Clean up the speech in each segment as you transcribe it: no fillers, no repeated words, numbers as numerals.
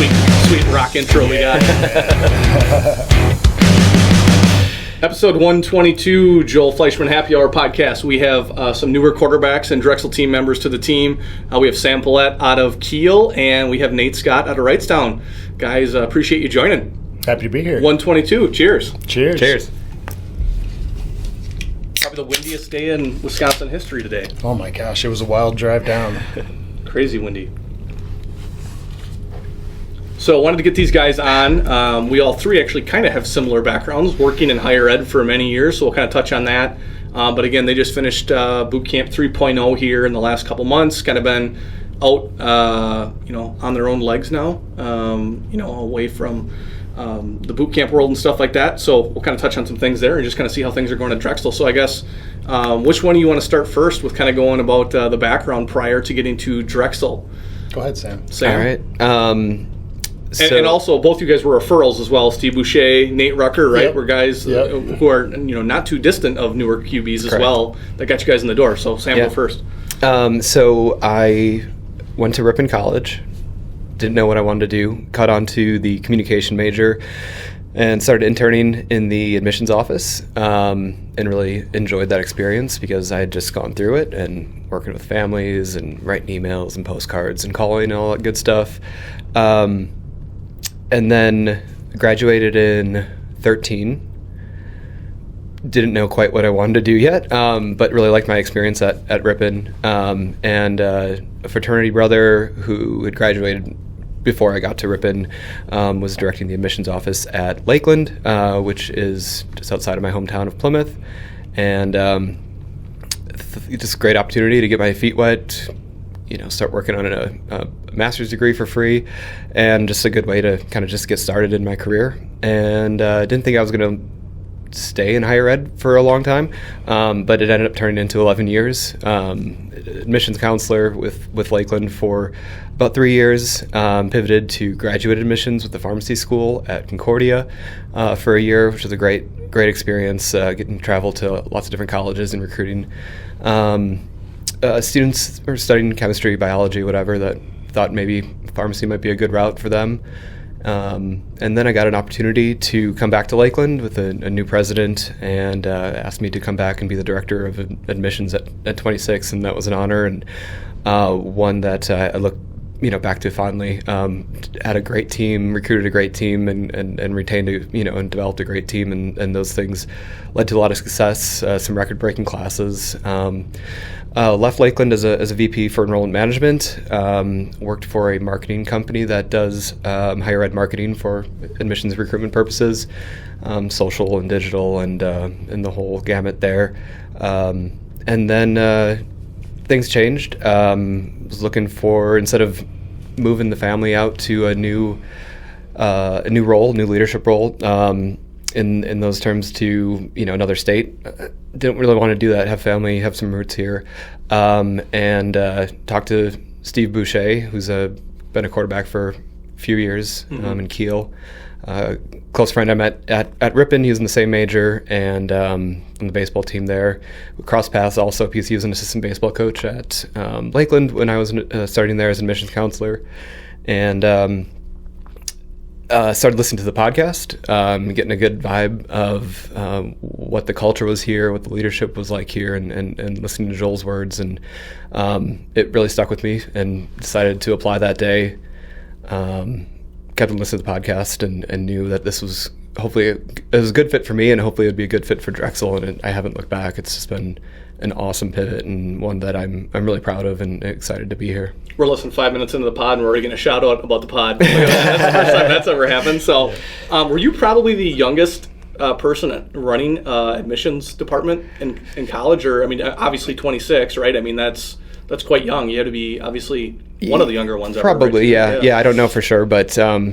Sweet rock intro we got. Episode 122, Joel Fleischman Happy Hour Podcast. We have some newer quarterbacks and Drexel team members to the team. We have Sam Poullette out of Kiel, and we have Nate Scott out of Wrightstown. Guys, appreciate you joining. Happy to be here. 122, cheers. Cheers. Cheers. Probably the windiest day in Wisconsin history today. Oh my gosh, it was a wild drive down. Crazy windy. So I wanted to get these guys on. We all three actually kind of have similar backgrounds, working in higher ed for many years, so we'll kind of touch on that. But again, they just finished Boot Camp 3.0 here in the last couple months, kind of been out, on their own legs now, away from the boot camp world and stuff like that. So we'll kind of touch on some things there and just kind of see how things are going at Drexel. So I guess, which one do you want to start first with, kind of going about the background prior to getting to Drexel? Go ahead, Sam. All right. And also, both you guys were referrals as well. Steve Boucher, Nate Rucker, right? Yep. Were guys who are not too distant of newer QBs as well that got you guys in the door. So Sam, go first. So I went to Ripon College. Didn't know what I wanted to do. Caught on to the communication major and started interning in the admissions office, and really enjoyed that experience because I had just gone through it and working with families and writing emails and postcards and calling and all that good stuff. And then graduated in 13. Didn't know quite what I wanted to do yet, but really liked my experience at Ripon. And a fraternity brother who had graduated before I got to Ripon was directing the admissions office at Lakeland, which is just outside of my hometown of Plymouth. And just a great opportunity to get my feet wet, start working on a master's degree for free, and just a good way to kind of just get started in my career. And didn't think I was going to stay in higher ed for a long time, but it ended up turning into 11 years. Admissions counselor with Lakeland for about 3 years, pivoted to graduate admissions with the pharmacy school at Concordia for a year, which was a great experience, getting to travel to lots of different colleges and recruiting students were studying chemistry, biology, whatever, that thought maybe pharmacy might be a good route for them. And then I got an opportunity to come back to Lakeland with a new president, and asked me to come back and be the director of admissions at 26, and that was an honor, and one that I look back to fondly. Had a great team, recruited a great team, and retained and developed a great team, and those things led to a lot of success, some record-breaking classes. Left Lakeland as a VP for enrollment management. Worked for a marketing company that does higher ed marketing for admissions recruitment purposes, social and digital, and the whole gamut there. And then things changed. Was looking for, instead of moving the family out to a new leadership role, in those terms, to another state. Didn't really want to do that. Have family, have some roots here, and talked to Steve Boucher, who's been a quarterback for a few years in Kiel. Close friend I met at Ripon. He was in the same major, and on the baseball team there. We crossed paths also because he was an assistant baseball coach at Lakeland when I was starting there as an admissions counselor, and started listening to the podcast, getting a good vibe of what the culture was here, what the leadership was like here, and listening to Joel's words, and it really stuck with me, and decided to apply that day. Kept listening to the podcast, and knew that this was hopefully it was a good fit for me, and hopefully it would be a good fit for Drexel. And I haven't looked back. It's just been an awesome pivot, and one that I'm really proud of and excited to be here. We're less than 5 minutes into the pod, and we're already going to shout out about the pod. That's the first time that's ever happened. So, were you probably the youngest person running admissions department in college? Or, obviously 26, right? That's quite young. You had to be obviously one of the younger ones. Probably, ever, right? Yeah. I don't know for sure, but I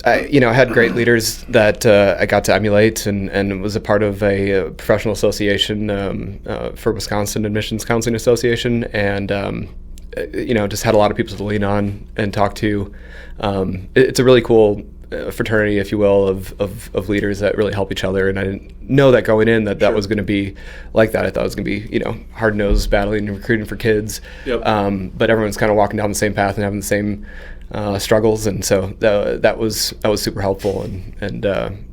had great leaders that I got to emulate, and was a part of a professional association for Wisconsin Admissions Counseling Association, and just had a lot of people to lean on and talk to. It's a really cool fraternity, if you will, of leaders that really help each other. And I didn't know that going in that was going to be like that. I thought it was going to be, hard-nosed battling and recruiting for kids. Yep. But everyone's kind of walking down the same path and having the same struggles, and so that was super helpful, and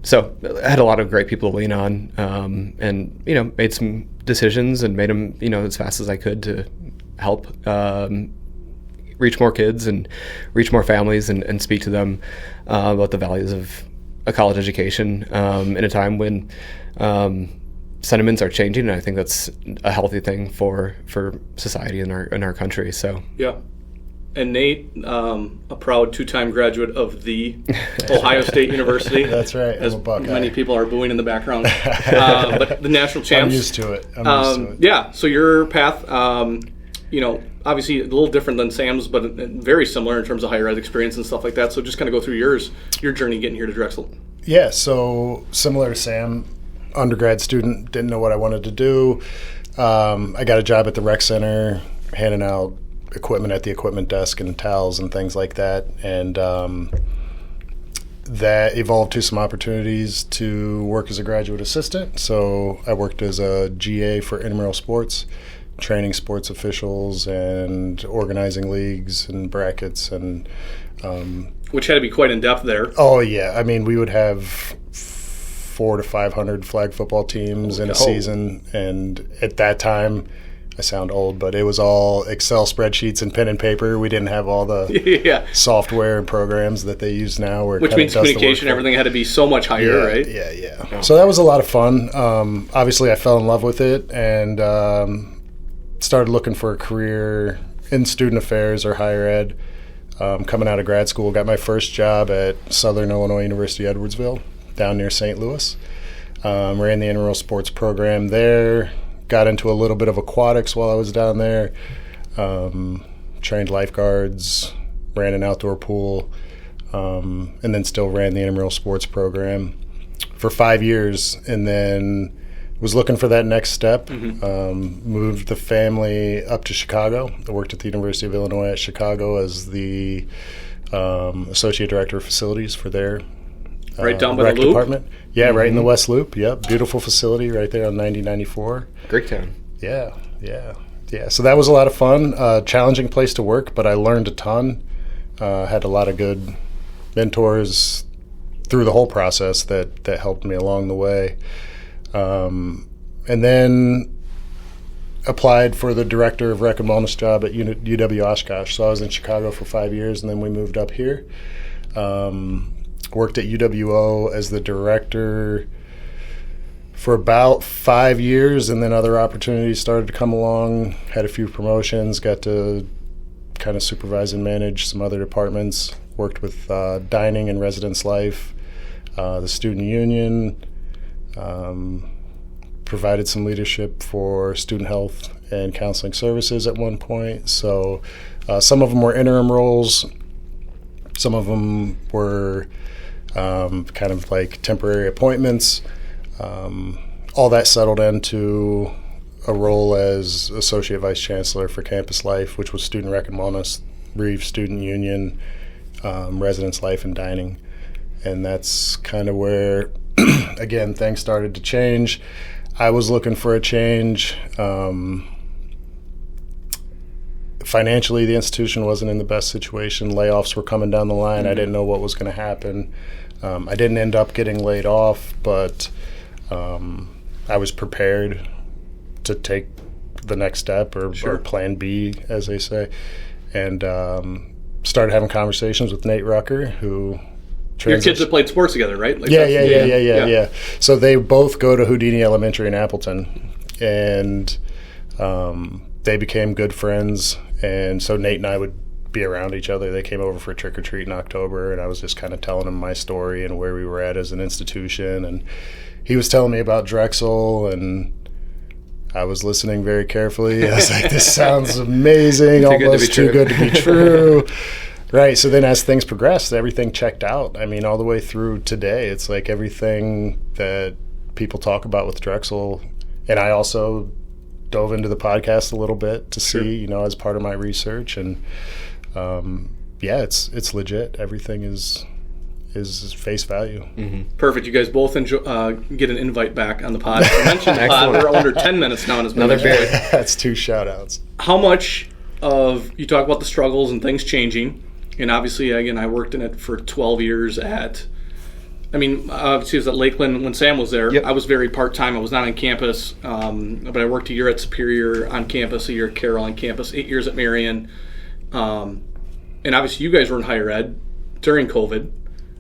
so I had a lot of great people to lean on, and made some decisions and made them as fast as I could to help reach more kids and reach more families and speak to them about the values of a college education in a time when sentiments are changing, and I think that's a healthy thing for society in our country. So yeah. And Nate, a proud 2-time graduate of the Ohio State University. That's right. As I'm a Buckeye. many people are booing in the background. But the national champs. I'm used to it. Yeah. So your path, obviously a little different than Sam's, but very similar in terms of higher ed experience and stuff like that. So just kind of go through your journey getting here to Drexel. Yeah. So similar to Sam, undergrad student, didn't know what I wanted to do. I got a job at the rec center, handing out equipment at the equipment desk and towels and things like that, and that evolved to some opportunities to work as a graduate assistant. So I worked as a GA for intramural sports, training sports officials and organizing leagues and brackets, and which had to be quite in depth there. Oh yeah, I mean we would have 400 to 500 flag football teams in a season, and at that time, I sound old, but it was all Excel spreadsheets and pen and paper. We didn't have all the software and programs that they use now. Which means communication, everything had to be so much higher, right? Yeah. So that was a lot of fun. Obviously, I fell in love with it and started looking for a career in student affairs or higher ed. Coming out of grad school, got my first job at Southern Illinois University Edwardsville, down near St. Louis. Ran the intramural sports program there. Got into a little bit of aquatics while I was down there. Trained lifeguards, ran an outdoor pool, and then still ran the intramural sports program for 5 years, and then was looking for that next step. Moved the family up to Chicago. I worked at the University of Illinois at Chicago as the associate director of facilities for their right down by rec the loop? department. Yeah, right in the West Loop. Yep, beautiful facility right there on 9094. Greektown. Yeah. So that was a lot of fun. Challenging place to work, but I learned a ton. Had a lot of good mentors through the whole process that helped me along the way. And then applied for the director of rec and wellness job at UW Oshkosh. So I was in Chicago for 5 years, and then we moved up here. Worked at UWO as the director for about 5 years, and then other opportunities started to come along. Had a few promotions, got to kind of supervise and manage some other departments. Worked with dining and residence life, the student union, provided some leadership for student health and counseling services at one point. So some of them were interim roles, some of them were kind of like temporary appointments. All that settled into a role as Associate Vice Chancellor for Campus Life, which was Student Rec and Wellness, Reeve Student Union, Residence Life and Dining. And that's kind of where, again, things started to change. I was looking for a change. Financially, the institution wasn't in the best situation. Layoffs were coming down the line. I didn't know what was going to happen. I didn't end up getting laid off, but I was prepared to take the next step or plan B, as they say, and started having conversations with Nate Rucker, who your kids that played sports together, right? Like yeah. So they both go to Houdini Elementary in Appleton, and they became good friends. And so Nate and I would be around each other. They came over for trick or treat in October, and I was just kind of telling him my story and where we were at as an institution. And he was telling me about Drexel, and I was listening very carefully. I was like, this sounds amazing, almost too good to be true. Right. So then as things progressed, everything checked out. I mean, all the way through today, it's like everything that people talk about with Drexel. And I also dove into the podcast a little bit to see, as part of my research. And it's legit. Everything is face value. Perfect. You guys both get an invite back on the pod. I mentioned the pod. We're under 10 minutes now. Another beer. That's 2 shout outs. How much of, you talk about the struggles and things changing, And obviously, again, I worked in it for 12 years obviously it was at Lakeland when Sam was there. Yep. I was very part-time. I was not on campus, but I worked a year at Superior on campus, a year at Carroll on campus, 8 years at Marion. And obviously you guys were in higher ed during COVID.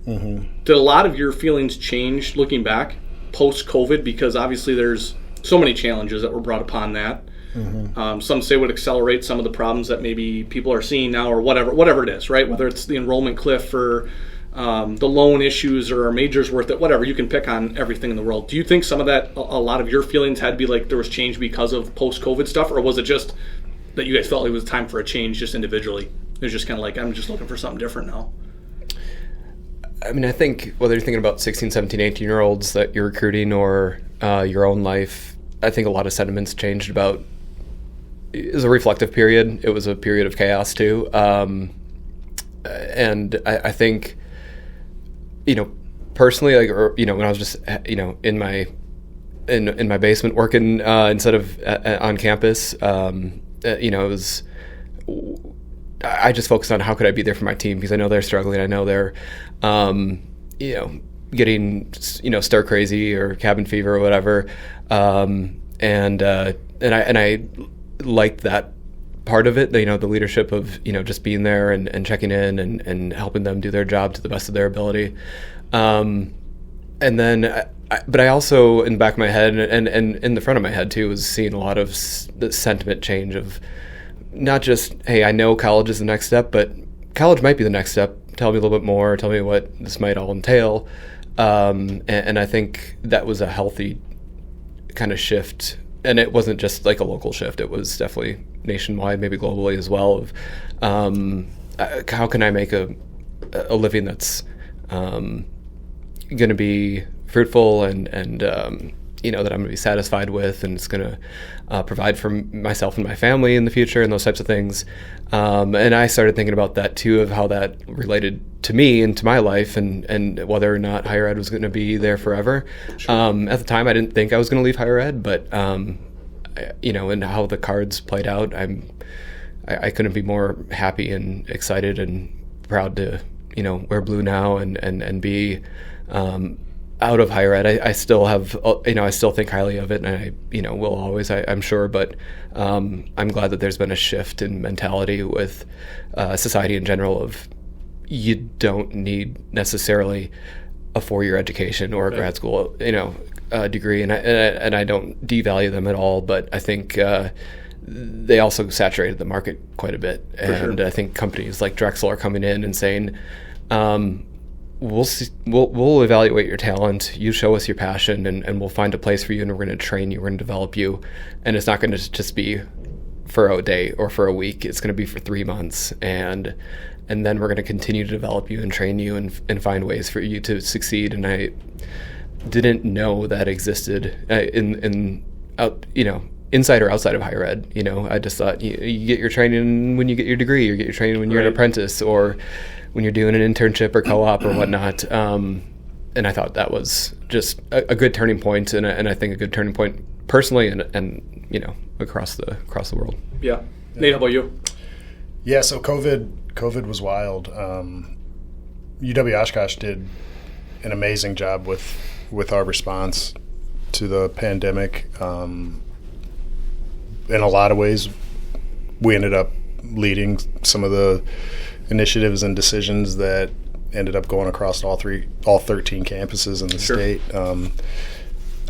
Mm-hmm. Did a lot of your feelings change looking back post-COVID? Because obviously there's so many challenges that were brought upon that. Mm-hmm. Some say would accelerate some of the problems that maybe people are seeing now, or whatever it is, right? Whether it's the enrollment cliff or the loan issues or our majors worth it, whatever. You can pick on everything in the world. Do you think some of that, a lot of your feelings had to be like there was change because of post-COVID stuff, or was it just that you guys felt it was time for a change just individually? It was just kind of like, I'm just looking for something different now. I mean, I think whether you're thinking about 16, 17, 18-year-olds that you're recruiting or your own life, I think a lot of sentiments changed about. It was a reflective period. It was a period of chaos too. And I think, personally, when I was just, in my basement working instead of on campus, it was, I just focused on how could I be there for my team, because I know they're struggling. I know they're, getting, stir crazy or cabin fever or whatever. And I liked that part of it, the leadership of, just being there and checking in and helping them do their job to the best of their ability. And then, but I also, in the back of my head and in the front of my head too, was seeing a lot of the sentiment change of not just, hey, I know college is the next step, but college might be the next step. Tell me a little bit more. Tell me what this might all entail. And I think that was a healthy kind of shift. And it wasn't just like a local shift. It was definitely nationwide, maybe globally as well, of how can I make a living that's going to be fruitful and that I'm going to be satisfied with, and it's going to provide for myself and my family in the future, and those types of things. And I started thinking about that too, of how that related to me and to my life, and whether or not higher ed was going to be there forever. Sure. At the time, I didn't think I was going to leave higher ed, but and how the cards played out, I couldn't be more happy and excited and proud to wear blue now and be out of higher ed. I still have, I still think highly of it, and I, will always, I'm sure, but I'm glad that there's been a shift in mentality with society in general of you don't need necessarily a 4-year education or a grad school, degree, and I don't devalue them at all, but I think they also saturated the market quite a bit, and sure. I think companies like Drexel are coming in and saying, we'll evaluate your talent, you show us your passion, and we'll find a place for you, and we're going to train you, we're going to develop you, and it's not going to just be for a day or for a week, it's going to be for 3 months, and then we're going to continue to develop you and train you and find ways for you to succeed. And I didn't know that existed inside or outside of higher ed. I just thought you get your training when you get your degree, or get your training when you're an apprentice, or when you're doing an internship or co-op or whatnot. And I thought that was just a good turning point, and I think a good turning point personally and across the world. Yeah. Nate, how about you? Yeah, so COVID was wild. UW Oshkosh did an amazing job with our response to the pandemic. In a lot of ways, we ended up leading some of the initiatives and decisions that ended up going across all 13 campuses in the sure. state.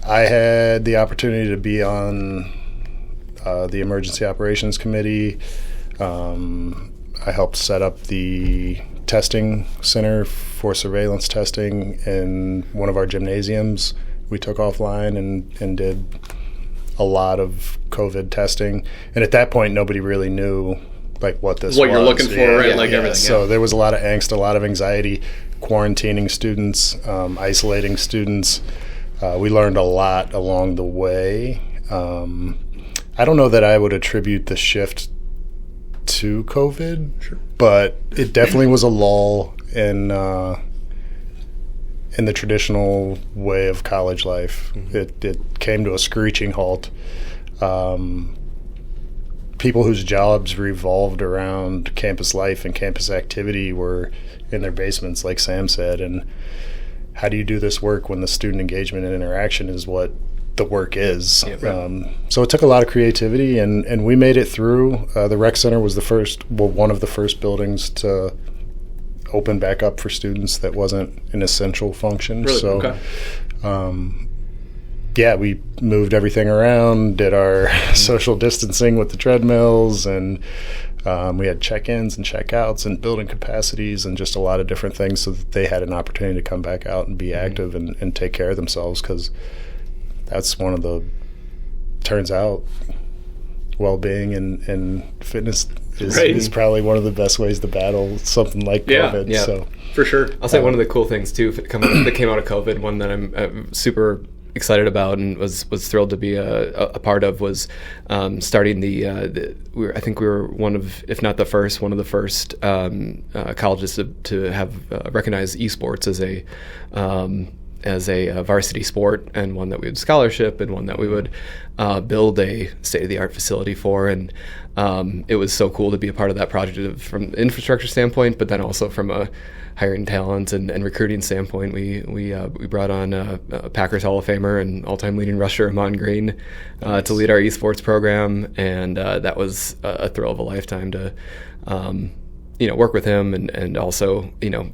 I had the opportunity to be on the Emergency Operations Committee. I helped set up the testing center for surveillance testing in one of our gymnasiums. We took offline and did a lot of COVID testing. And at that point, nobody really knew what this was. What you're looking for, right? Everything. So there was a lot of angst, a lot of anxiety, quarantining students, isolating students. We learned a lot along the way. I don't know that I would attribute the shift to COVID, sure. but it definitely was a lull in the traditional way of college life. Mm-hmm. It came to a screeching halt. people whose jobs revolved around campus life and campus activity were in their basements, like Sam said. And how do you do this work when the student engagement and interaction is what the work is? Yeah, right. So it took a lot of creativity, and we made it through. The rec center was one of the first buildings to open back up for students that wasn't an essential function. Really? So, Okay. yeah, we moved everything around, did our social distancing with the treadmills, and we had check-ins and check-outs and building capacities and just a lot of different things so that they had an opportunity to come back out and be active and take care of themselves, because that's one of the, turns out, well-being and fitness is probably one of the best ways to battle something like COVID. Yeah. So For sure. I'll say one of the cool things too that came out of COVID, one that I'm super excited about and was thrilled to be a part of, was starting I think we were one of, if not the first, one of the first colleges to have recognized esports as a varsity sport, and one that we would scholarship, and one that we would build a state-of-the-art facility for. And it was so cool to be a part of that project from an infrastructure standpoint, but then also from a hiring talent and recruiting standpoint. We brought on a Packers Hall of Famer and all-time leading rusher Amon Green to lead our esports program, and that was a thrill of a lifetime to work with him and also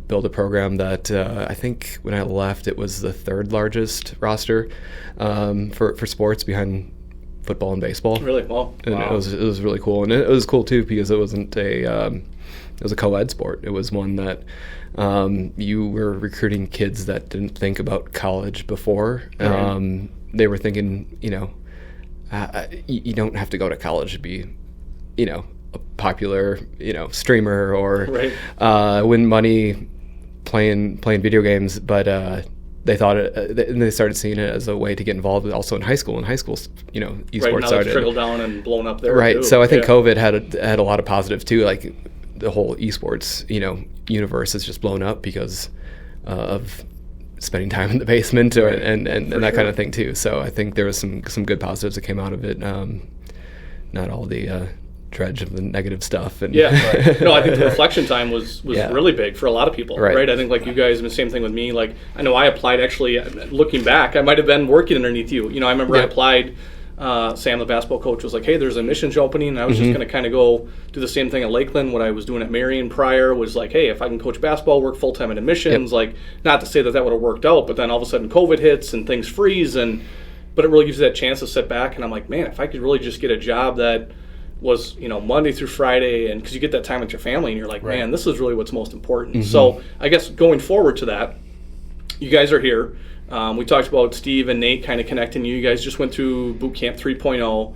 build a program that I think when I left it was the third largest roster for sports behind football and baseball. Really? Wow. And it was really cool, and it was cool too because it wasn't it was a co-ed sport. It was one that you were recruiting kids that didn't think about college before. Right. They were thinking, you don't have to go to college to be, a popular, streamer or win money playing video games. But they thought and they started seeing it as a way to get involved also in high school. In high school, esports right, now started. it's trickled down and blown up there. Right. Too. So I think COVID had a lot of positives too. Like the whole esports, universe has just blown up because of spending time in the basement and that kind of thing too. So I think there was some good positives that came out of it. Not all the dredge of the negative stuff. And No, I think the reflection time was really big for a lot of people. Right. I think like you guys, and the same thing with me. Like I know I applied. Actually, looking back, I might have been working underneath you. I remember I applied. Sam, the basketball coach, was like, hey, there's an admissions opening. And I was just going to kind of go do the same thing at Lakeland. What I was doing at Marion prior was like, hey, if I can coach basketball, work full-time in admissions, like not to say that would have worked out, but then all of a sudden COVID hits and things freeze. But it really gives you that chance to sit back. And I'm like, man, if I could really just get a job that was, Monday through Friday, and because you get that time with your family and you're like, man, this is really what's most important. So I guess going forward to that, you guys are here. We talked about Steve and Nate kind of connecting you. You guys just went through Boot Camp 3.0.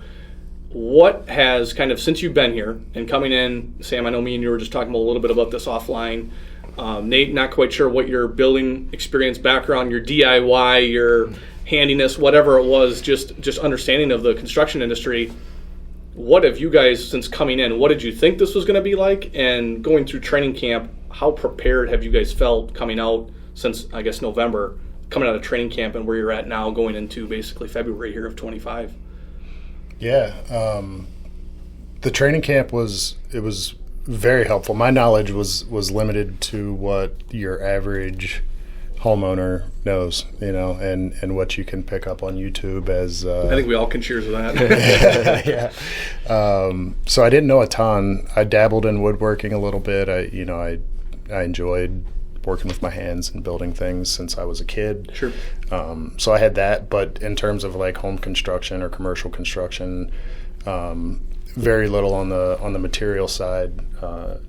What has kind of, since you've been here and coming in, Sam, I know me and you were just talking a little bit about this offline. Nate, not quite sure what your building experience background, your DIY, your handiness, whatever it was, just understanding of the construction industry. What have you guys, since coming in, what did you think this was going to be like? And going through training camp, how prepared have you guys felt coming out since, I guess, November, coming out of training camp and where you're at now going into basically February here of 25? Yeah. The training camp was very helpful. My knowledge was limited to what your average homeowner knows, and what you can pick up on YouTube as I think we all can cheers with that. yeah. So I didn't know a ton. I dabbled in woodworking a little bit. I enjoyed working with my hands and building things since I was a kid. Sure. So I had that, but in terms of like home construction or commercial construction, very little on the material side.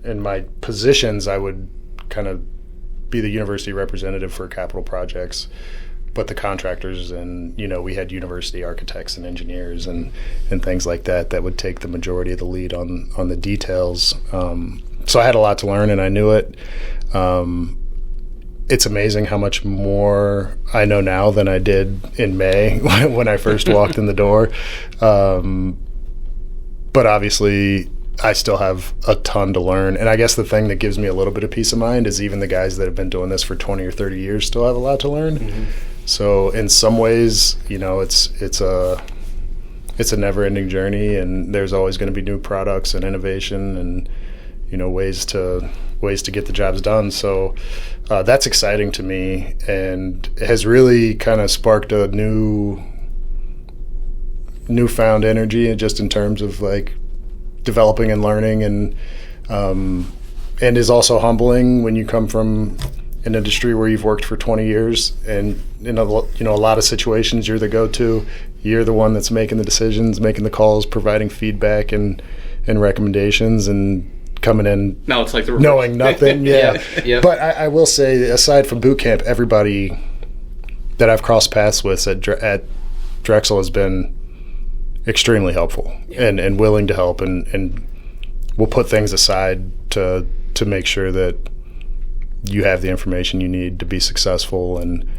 In my positions, I would kind of be the university representative for capital projects, but the contractors and we had university architects and engineers and things like that would take the majority of the lead on the details. So I had a lot to learn, and I knew it. It's amazing how much more I know now than I did in May when I first walked in the door. But obviously, I still have a ton to learn. And I guess the thing that gives me a little bit of peace of mind is even the guys that have been doing this for 20 or 30 years still have a lot to learn. So in some ways, it's it's a never-ending journey, and there's always going to be new products and innovation and ways to get the jobs done. So that's exciting to me, and has really kind of sparked a newfound energy, just in terms of like developing and learning, and is also humbling when you come from an industry where you've worked for 20 years, and in a lot of situations you're the go-to, you're the one that's making the decisions, making the calls, providing feedback and recommendations, and coming in now it's like the knowing nothing. Yeah. Yeah. But I will say, aside from boot camp, everybody that I've crossed paths with at Drexel has been extremely helpful and willing to help, and will put things aside to make sure that you have the information you need to be successful. And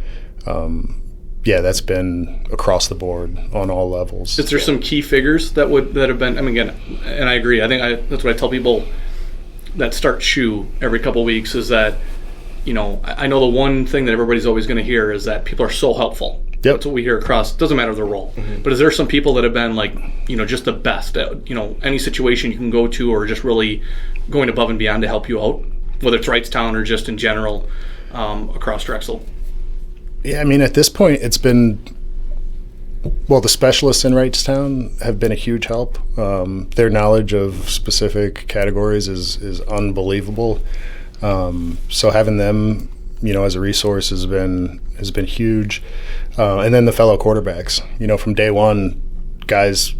that's been across the board on all levels. Is there some key figures that have been? I mean, again, and I agree. I think that's what I tell people that start SHU every couple of weeks is that, I know the one thing that everybody's always going to hear is that people are so helpful. Yep. That's what we hear across. Doesn't matter the role. Mm-hmm. But is there some people that have been like, just the best at, any situation you can go to, or just really going above and beyond to help you out, whether it's Wrightstown or just in general across Drexel? Yeah, I mean, at this point, it's been, the specialists in Wrightstown have been a huge help. Their knowledge of specific categories is unbelievable. So having them, as a resource has been huge. And then the fellow quarterbacks, from day one, guys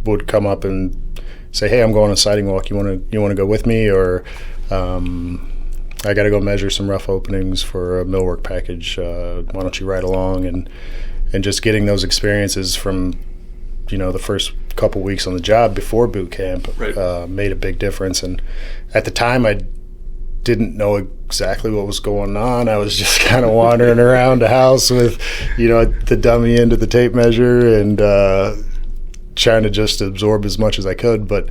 would come up and say, "Hey, I'm going on a siding walk. You want to go with me?" Or I got to go measure some rough openings for a millwork package. Why don't you ride along? And just getting those experiences from, the first couple weeks on the job before boot camp made a big difference. And at the time, I didn't know exactly what was going on. I was just kind of wandering around the house with, the dummy end of the tape measure and trying to just absorb as much as I could. But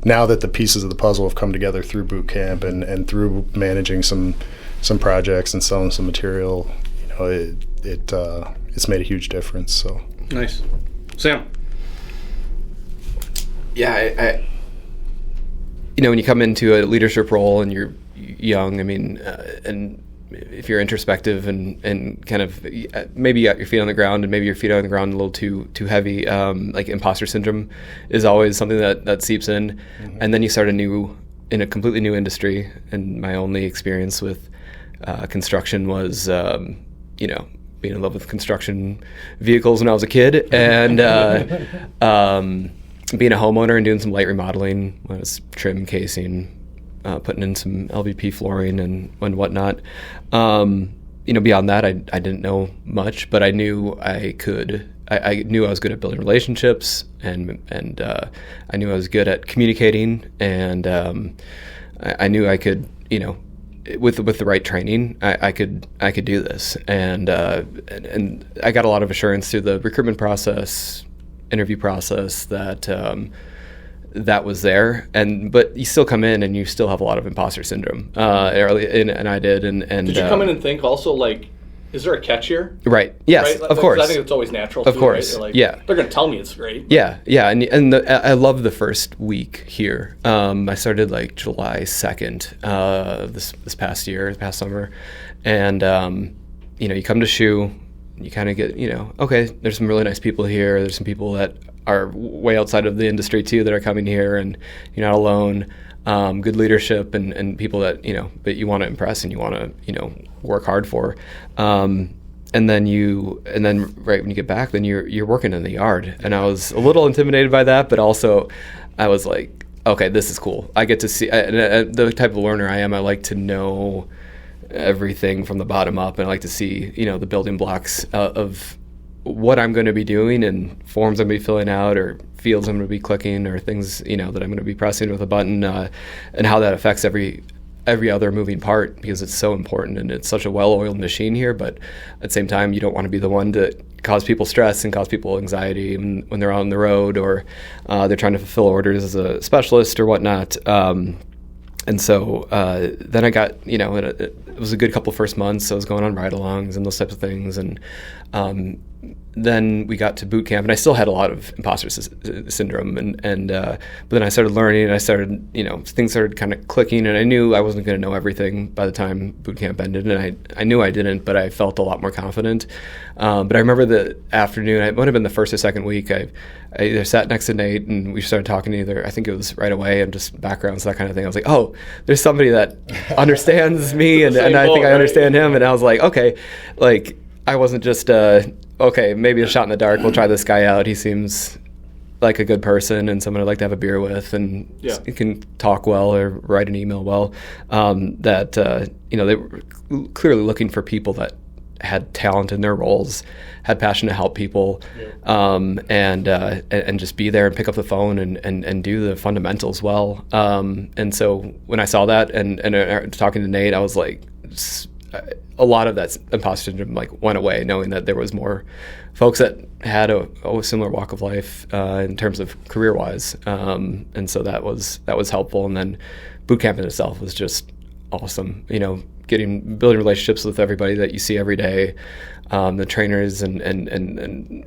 now that the pieces of the puzzle have come together through boot camp and through managing some projects and selling some material, it's made a huge difference. So nice. Sam? Yeah, I when you come into a leadership role and you're young, and if you're introspective and kind of maybe you got your feet on the ground, and maybe your feet on the ground a little too heavy, like imposter syndrome is always something that seeps in. Mm-hmm. And then you start in a completely new industry, and my only experience with construction was being in love with construction vehicles when I was a kid, and being a homeowner and doing some light remodeling when I was trim casing, putting in some LVP flooring and whatnot. Beyond that, I didn't know much, but I knew I could. I knew I was good at building relationships, and I knew I was good at communicating, and I knew I could, with the right training, I could do this, and I got a lot of assurance through the recruitment process, interview process that was there, but you still come in and you still have a lot of imposter syndrome. And I did. And did you come in and think also, like, is there a catch here? Right. Yes. Right? Of course. I think it's always natural. Of course. Right? Like, yeah. They're going to tell me it's great. Yeah. Yeah. And I love the first week here. I started like July 2nd this past summer, and you come to SHU. You kind of get, okay, there's some really nice people here. There's some people that are way outside of the industry too that are coming here, and you're not alone. Good leadership and people that, that you want to impress and you want to, work hard for. And then right when you get back, then you're working in the yard. And I was a little intimidated by that, but also I was like, okay, this is cool. I get to see, the type of learner I am, I like to know everything from the bottom up, and I like to see the building blocks of what I'm going to be doing, and forms I'm going to be filling out, or fields I'm going to be clicking, or things that I'm going to be pressing with a button, and how that affects every other moving part, because it's so important, and it's such a well-oiled machine here. But at the same time, you don't want to be the one to cause people stress and cause people anxiety when they're on the road, or they're trying to fulfill orders as a specialist or whatnot. And so then I got, it was a good couple first months. So I was going on ride-alongs and those types of things, and then we got to boot camp, and I still had a lot of imposter syndrome, but then I started learning, and I started, things started kind of clicking, and I knew I wasn't going to know everything by the time boot camp ended, and I knew I didn't, but I felt a lot more confident. But I remember the afternoon, it might have been the first or second week, I either sat next to Nate, and we started talking I think it was right away, and just backgrounds, that kind of thing. I was like, oh, there's somebody that understands me, and I think I understand him, and I was like, okay, like, I wasn't just, okay, maybe a shot in the dark, we'll try this guy out, he seems like a good person and someone I'd like to have a beer with, and he can talk well or write an email well. They were clearly looking for people that had talent in their roles, had passion to help people, and just be there and pick up the phone and do the fundamentals well. And so when I saw that and talking to Nate, I was like, a lot of that imposter syndrome went away, knowing that there was more folks that had a similar walk of life in terms of career-wise, and so that was helpful. And then boot camp in itself was just awesome. Building relationships with everybody that you see every day, the trainers and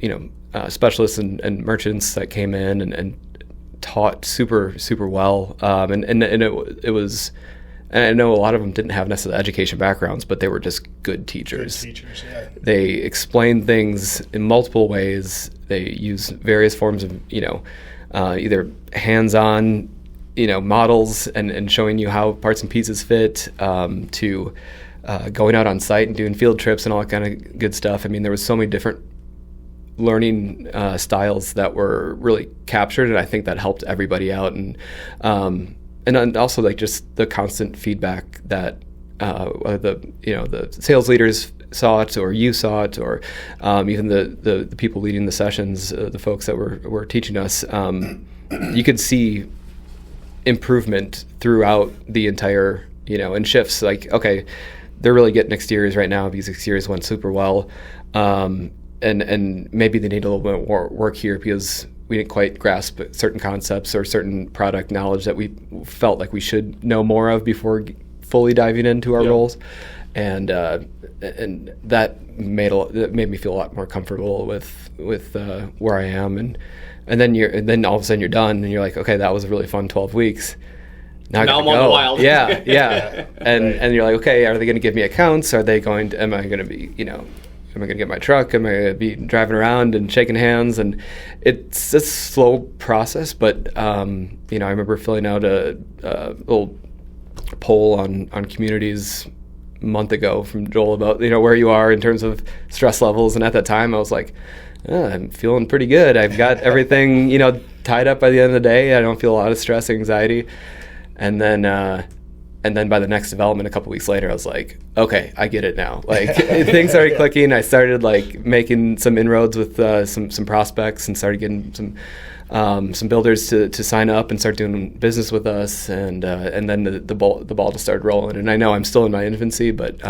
specialists and merchants that came in and taught super well, and it was. And I know a lot of them didn't have necessarily education backgrounds, but they were just good teachers. They explained things in multiple ways. They used various forms of, either hands-on, models and showing you how parts and pieces fit, to going out on site and doing field trips and all that kind of good stuff. I mean, there was so many different learning styles that were really captured, and I think that helped everybody out. And then also just the constant feedback that whether the sales leaders saw it or you saw it, or even the people leading the sessions, the folks that were teaching us, you could see improvement throughout the entire, in shifts. Like, okay, they're really getting exteriors right now. These exteriors went super well, and maybe they need a little bit more work here because we didn't quite grasp certain concepts or certain product knowledge that we felt like we should know more of before fully diving into our roles, and that made me feel a lot more comfortable with where I am, and then all of a sudden you're done and you're like, okay, that was a really fun 12 weeks. Now I'm on the wild. Yeah. And you're like, okay, are they going to give me accounts? Am I going to be, am I going to get my truck? Am I going to be driving around and shaking hands? And it's a slow process, but, I remember filling out a little poll on communities a month ago from Joel about, where you are in terms of stress levels. And at that time I was like, I'm feeling pretty good. I've got everything, tied up by the end of the day. I don't feel a lot of stress, anxiety. And then by the next development a couple weeks later, I was like, okay, I get it now. Like, things started clicking. I started making some inroads with some prospects, and started getting some builders to sign up and start doing business with us. And then the ball just started rolling. And I know I'm still in my infancy, but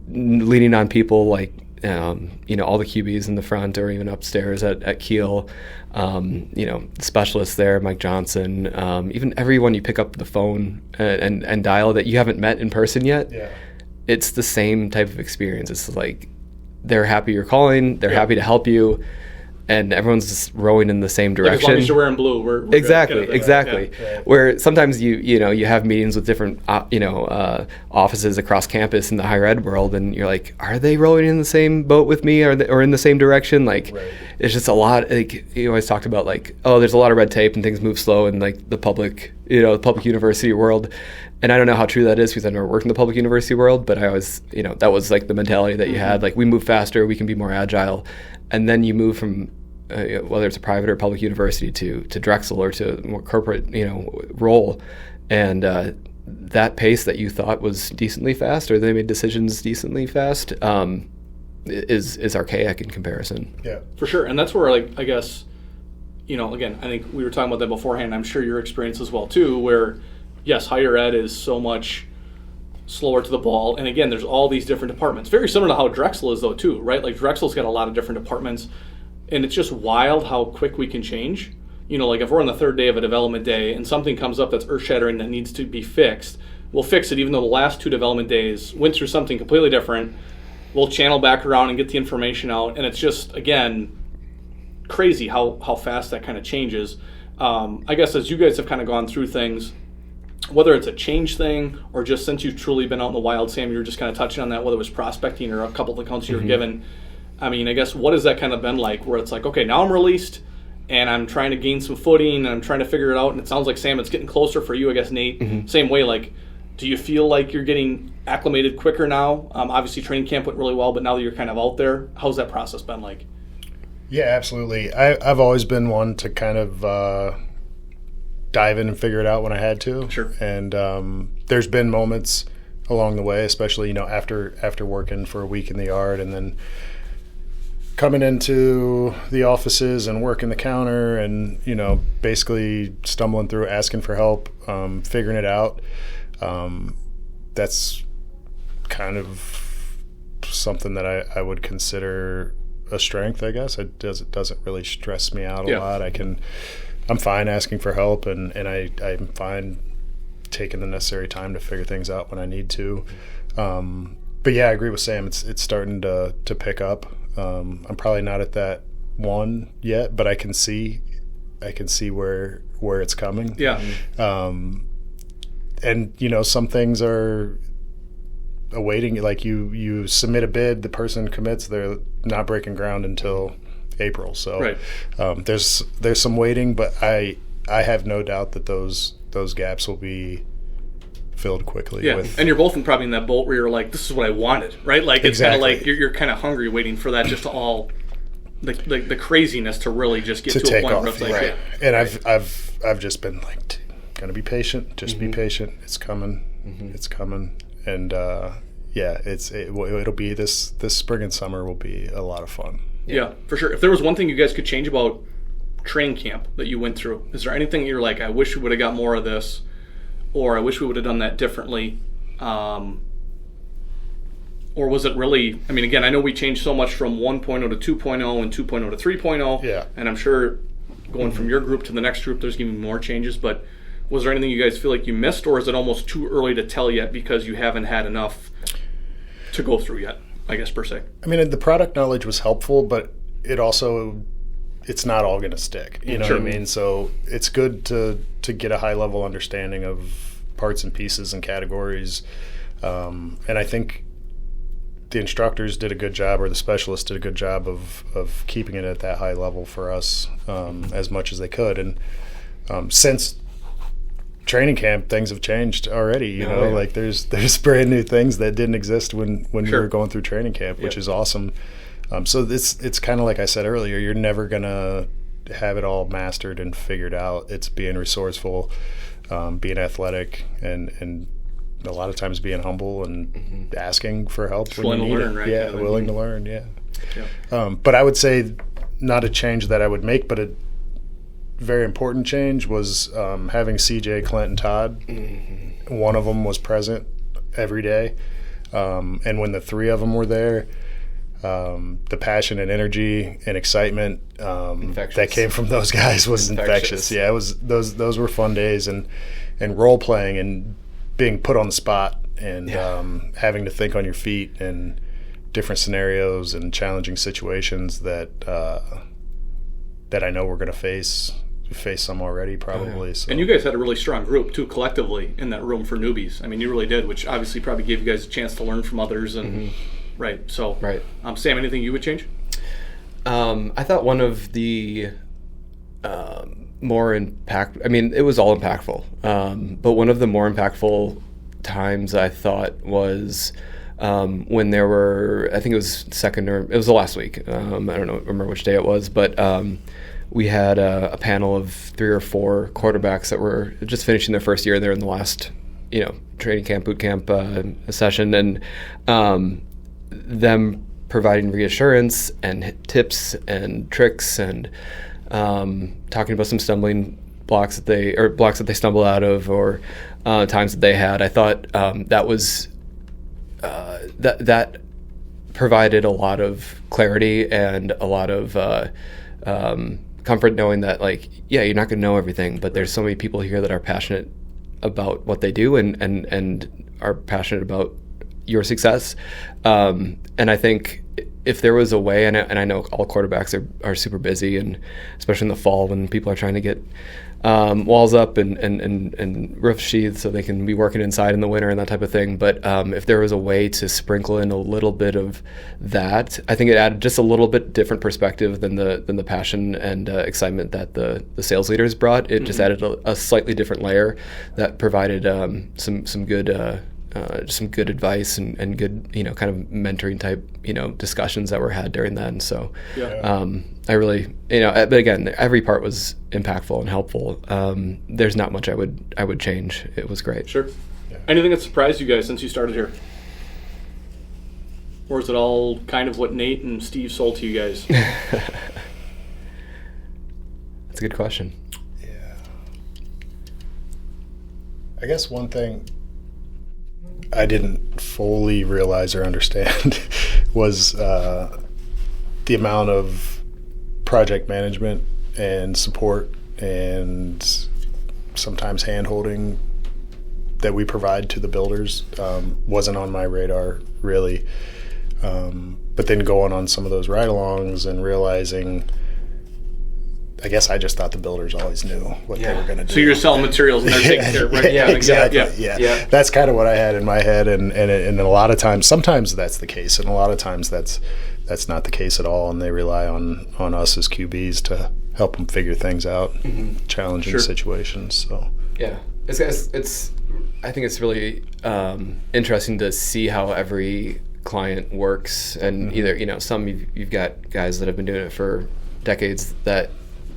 leaning on people like all the QBs in the front or even upstairs at Kiel, specialists there, Mike Johnson, even everyone you pick up the phone and dial that you haven't met in person yet. It's the same type of experience. It's like they're happy you're calling, they're happy to help you, and everyone's just rowing in the same direction. Like, as long as you're wearing blue, we're exactly. Yeah. Where sometimes you have meetings with different offices across campus in the higher ed world, and you're like, are they rowing in the same boat with me, or in the same direction? Like, it's just a lot. Like, you always talked about, like, oh, there's a lot of red tape and things move slow in like the public university world. And I don't know how true that is because I never worked in the public university world, but I always, that was like the mentality that you had. Like, we move faster, we can be more agile. And then you move from whether it's a private or public university to Drexel or to a more corporate, role. And that pace that you thought was decently fast, or they made decisions decently fast, is archaic in comparison. Yeah, for sure. And that's where, like, I guess, again, I think we were talking about that beforehand. I'm sure your experience as well, too, where, yes, higher ed is so much slower to the ball. And again, there's all these different departments. Very similar to how Drexel is, though, too, right? Like, Drexel's got a lot of different departments. And it's just wild how quick we can change. Like, if we're on the third day of a development day and something comes up that's earth-shattering that needs to be fixed, we'll fix it, even though the last 2 development days went through something completely different. we'll channel back around and get the information out. And it's just, again, crazy how fast that kind of changes. I guess as you guys have kind of gone through things, whether it's a change thing or just since you've truly been out in the wild, Sam, you were just kind of touching on that, whether it was prospecting or a couple of accounts you were given. I mean, I guess what has that kind of been like where it's like, okay, now I'm released and I'm trying to gain some footing and I'm trying to figure it out. And it sounds like, Sam, it's getting closer for you, I guess, Nate. Same way, like, do you feel like you're getting acclimated quicker now? Obviously, training camp went really well, but now that you're kind of out there, how's that process been like? Yeah, absolutely. I've always been one to kind of dive in and figure it out when I had to. Sure. And there's been moments along the way, especially, you know, after working for a week in the yard and then coming into the offices and working the counter and, you know, basically stumbling through, asking for help, figuring it out. That's kind of something that I would consider a strength, I guess. It doesn't really stress me out a lot. I'm fine asking for help, and I'm fine taking the necessary time to figure things out when I need to. But yeah, I agree with Sam. It's starting to pick up. I'm probably not at that one yet, but I can see where it's coming. Yeah. And you know, some things are awaiting. Like you submit a bid, the person commits, they're not breaking ground until April. So right. There's some waiting, but I have no doubt that those gaps will be filled quickly. Yeah, and you're both probably in that boat where you're like, this is what I wanted, right? Like it's kind of like you're kind of hungry, waiting for that just to all the craziness to really just get to a point where it's like, right. And I've just been like, gonna be patient, just be patient. It's coming, it's coming, and it'll be this spring and summer will be a lot of fun. Yeah, for sure. If there was one thing you guys could change about training camp that you went through, is there anything you're like, I wish we would have got more of this, or I wish we would have done that differently? Or was it really, I mean, again, I know we changed so much from 1.0 to 2.0 and 2.0 to 3.0. Yeah. And I'm sure going from your group to the next group, there's going to be more changes. But was there anything you guys feel like you missed, or is it almost too early to tell yet because you haven't had enough to go through yet, I guess, per se? I mean, the product knowledge was helpful, but it's not all going to stick. You know what I mean? So it's good to get a high level understanding of parts and pieces and categories. And I think the instructors did a good job, or the specialists did a good job of keeping it at that high level for us as much as they could. And since training camp, things have changed already. You know, like there's brand new things that didn't exist when we were going through training camp, which is awesome. So it's kind of like I said earlier, you're never gonna have it all mastered and figured out. It's being resourceful, being athletic, and a lot of times being humble and asking for help when you need it. Right? Yeah, willing to learn. Yeah. But I would say not a change that I would make, but a very important change was having CJ, Clint, and Todd. One of them was present every day, and when the three of them were there, the passion and energy and excitement that came from those guys was infectious. Yeah, it was those were fun days, and role playing and being put on the spot and having to think on your feet and different scenarios and challenging situations that I know we're going to face some already probably. So. And you guys had a really strong group too, collectively, in that room for newbies. I mean, you really did, which obviously probably gave you guys a chance to learn from others. And right. So, Sam, anything you would change? I thought one of the more impact. I mean, it was all impactful, but one of the more impactful times I thought was when there were. I think it was it was the last week. I don't remember which day it was, but. We had a panel of 3 or 4 quarterbacks that were just finishing their first year. They're in the last, training camp, boot camp session, and them providing reassurance and tips and tricks and talking about some stumbling blocks that they stumble out of or times that they had. I thought that was that provided a lot of clarity and a lot of comfort knowing that, you're not going to know everything, but there's so many people here that are passionate about what they do and are passionate about your success. And I think if there was a way, and I know all quarterbacks are super busy, and especially in the fall when people are trying to get walls up and roof sheaths so they can be working inside in the winter and that type of thing. But if there was a way to sprinkle in a little bit of that, I think it added just a little bit different perspective than the passion and excitement that the sales leaders brought. It just added a slightly different layer that provided some good advice and good, kind of mentoring type, discussions that were had during that. And so, I really, but again, every part was impactful and helpful. There's not much I would change. It was great. Sure. Yeah. Anything that surprised you guys since you started here? Or is it all kind of what Nate and Steve sold to you guys? That's a good question. Yeah. I guess one thing I didn't fully realize or understand was the amount of project management and support and sometimes hand-holding that we provide to the builders. Wasn't on my radar, really. But then going on some of those ride-alongs and realizing, I guess I just thought the builders always knew what they were going to do. So you're selling materials and they're taking care of it, right? Yeah, exactly. Yeah. That's kind of what I had in my head, and a lot of times, sometimes that's the case, and a lot of times that's not the case at all, and they rely on us as QBs to help them figure things out, challenging situations. So yeah, it's I think it's really interesting to see how every client works, and either some you've got guys that have been doing it for decades that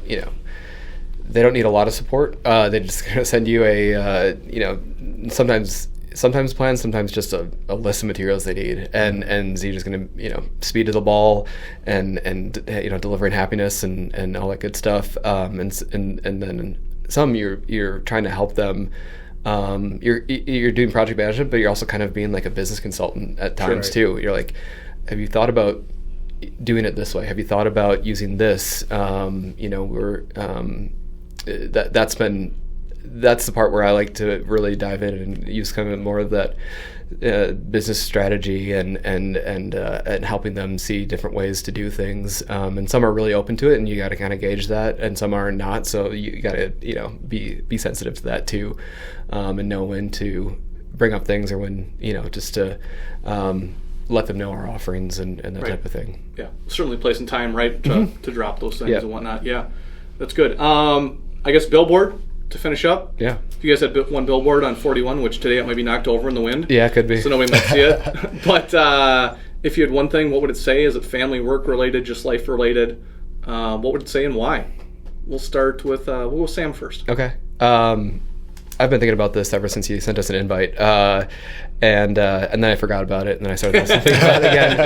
they don't need a lot of support. They're just going to send you a sometimes plans, sometimes just a list of materials they need, and so you're just going to speed to the ball and delivering happiness and all that good stuff. And then some you're trying to help them. You're doing project management, but you're also kind of being like a business consultant at times too. You're like, have you thought about doing it this way? Have you thought about using this? That's the part where I like to really dive in and use kind of more of that business strategy and helping them see different ways to do things. And some are really open to it, and you got to kind of gauge that, and some are not. So you got to be sensitive to that too, and know when to bring up things or when just to let them know our offerings and that type of thing. Yeah, certainly place and time, right, to drop those things and whatnot. Yeah, that's good. I guess billboard to finish up. Yeah. If you guys had one billboard on 41, which today it might be knocked over in the wind. Yeah, it could be. So nobody might see it. But if you had one thing, what would it say? Is it family, work related, just life related? What would it say and why? We'll start with we'll go Sam first. Okay. I've been thinking about this ever since you sent us an invite, and then I forgot about it, and then I started thinking about it again.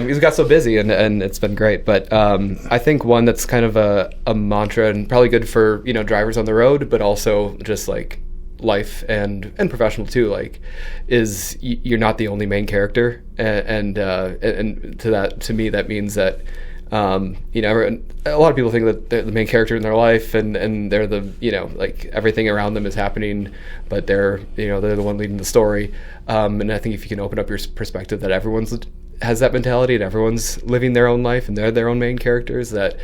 Because we got so busy, and it's been great. But I think one that's kind of a mantra and probably good for drivers on the road, but also just like life and professional too. Like, is you're not the only main character, and to me that means that. A lot of people think that they're the main character in their life, and they're the like everything around them is happening, but they're the one leading the story. And I think if you can open up your perspective that everyone's has that mentality and everyone's living their own life and they're their own main characters, that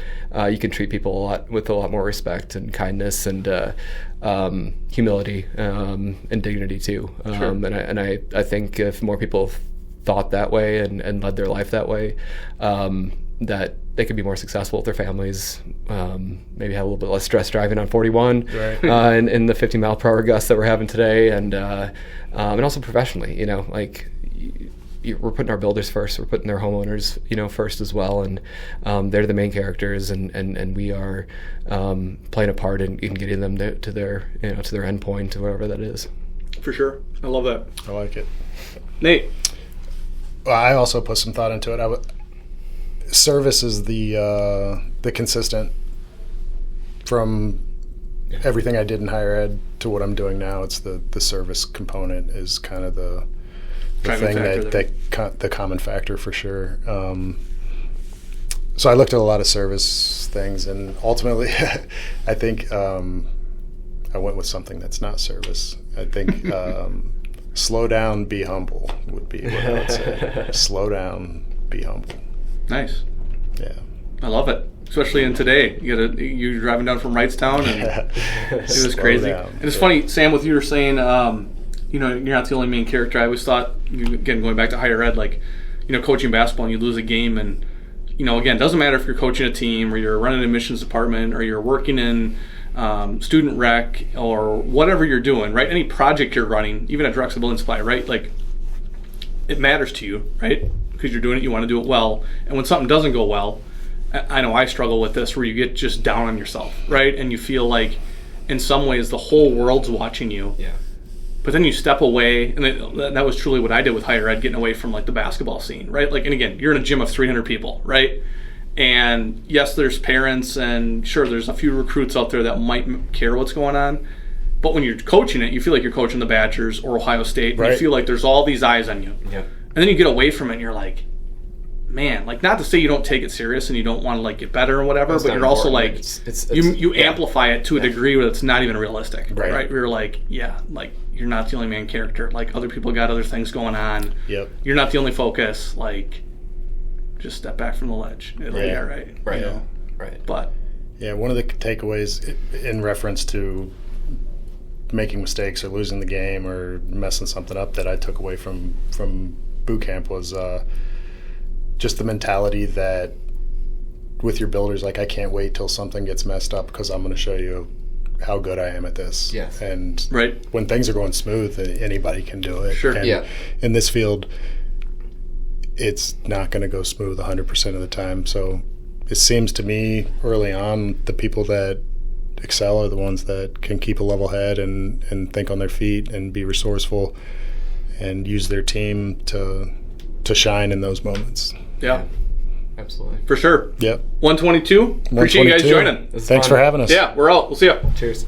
you can treat people with a lot more respect and kindness and humility and dignity too. And I think if more people thought that way and led their life that way, that they could be more successful with their families, maybe have a little bit less stress driving on 41 in the 50 mile per hour gusts that we're having today, and also professionally, we're putting our builders first, we're putting their homeowners first as well, and they're the main characters, and we are playing a part in getting them to their to their end point, wherever that is. For sure. I love that. I like it. Nate? Well, I also put some thought into it. Service is the consistent from everything I did in higher ed to what I'm doing now. It's the service component is kind of the thing the common factor for sure. So I looked at a lot of service things, and ultimately I think I went with something that's not service. I think slow down, be humble would be what I would say. Slow down, be humble. Nice. Yeah. I love it. Especially in today. You're driving down from Wrightstown, and it was Slow crazy. down. And it's funny, Sam, with you were saying, you're not the only main character. I always thought, again, going back to higher ed, like, coaching basketball and you lose a game, and, again, it doesn't matter if you're coaching a team or you're running an admissions department or you're working in student rec or whatever you're doing, right? Any project you're running, even at Drexel Building Supply, right? Like, it matters to you, right? Because you're doing it, you want to do it well. And when something doesn't go well, I know I struggle with this, where you get just down on yourself, right? And you feel like, in some ways, the whole world's watching you. Yeah. But then you step away, and that was truly what I did with higher ed, getting away from, like, the basketball scene, right? Like, and again, you're in a gym of 300 people, right? And yes, there's parents, and sure, there's a few recruits out there that might care what's going on. But when you're coaching it, you feel like you're coaching the Badgers or Ohio State, and right. you feel like there's all these eyes on you. Yeah. And then you get away from it, and you're like, man, like, not to say you don't take it serious and you don't want to, like, get better or whatever, It's but not you're also important. like, It's you amplify it to a degree where it's not even realistic, Right. right? You're like, yeah, like, you're not the only main character. Like, other people got other things going on. Yep. You're not the only focus. Like, just step back from the ledge. It'll be all right. Right. You know? Right. But Yeah, one of the takeaways in reference to making mistakes or losing the game or messing something up that I took away from boot camp was just the mentality that with your builders, like, I can't wait till something gets messed up because I'm going to show you how good I am at this. Yes. And right. when things are going smooth, anybody can do it. Sure. And Yeah. in this field, it's not going to go smooth 100% of the time. So it seems to me early on, the people that excel are the ones that can keep a level head and think on their feet and be resourceful and use their team to shine in those moments. Yeah, Absolutely. for sure. Yep. 122. Appreciate you guys 122. joining. This is Thanks fun. for having us. Yeah, we're out. We'll see you. Cheers.